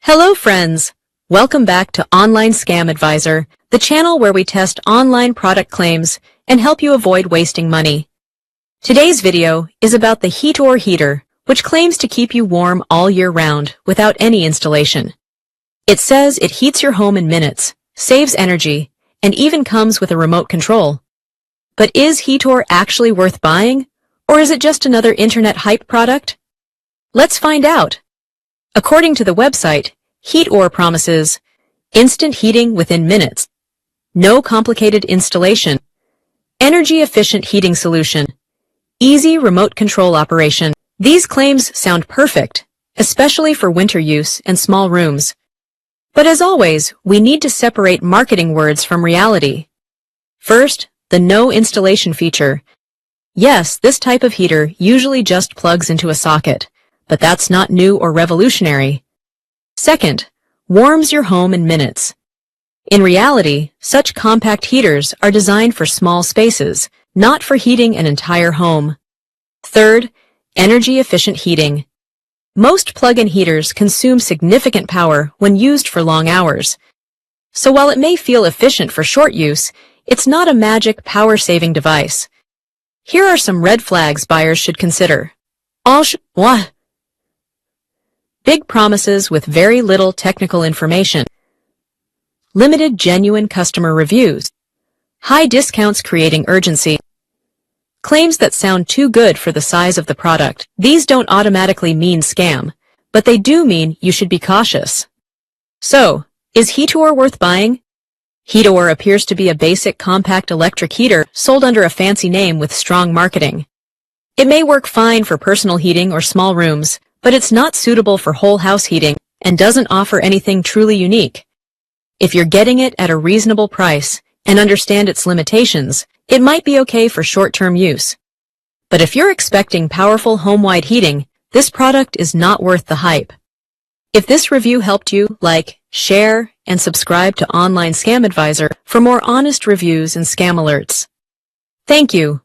Hello friends! Welcome back to Online Scam Advisor, the channel where we test online product claims and help you avoid wasting money. Today's video is about the Heatoor Heater, which claims to keep you warm all year round without any installation. It says it heats your home in minutes, saves energy, and even comes with a remote control. But is Heatoor actually worth buying, or is it just another internet hype product? Let's find out. According to the website, Heatoor promises instant heating within minutes, no complicated installation, energy-efficient heating solution, easy remote control operation. These claims sound perfect, especially for winter use and small rooms. But as always, we need to separate marketing words from reality. First, the no installation feature. Yes, this type of heater usually just plugs into a socket, but that's not new or revolutionary. Second, warms your home in minutes. In reality, such compact heaters are designed for small spaces, not for heating an entire home. Third, energy-efficient heating. Most plug-in heaters consume significant power when used for long hours. So while it may feel efficient for short use, it's not a magic power-saving device. Here are some red flags buyers should consider. Big promises with very little technical information. Limited genuine customer reviews. High discounts creating urgency. Claims that sound too good for the size of the product. These don't automatically mean scam, but they do mean you should be cautious. So, is Heatoor worth buying? Heatoor appears to be a basic compact electric heater sold under a fancy name with strong marketing. It may work fine for personal heating or small rooms, but it's not suitable for whole house heating and doesn't offer anything truly unique. If you're getting it at a reasonable price and understand its limitations, it might be okay for short-term use. But if you're expecting powerful home-wide heating, this product is not worth the hype. If this review helped you, like, share, and subscribe to Online Scam Advisor for more honest reviews and scam alerts. Thank you.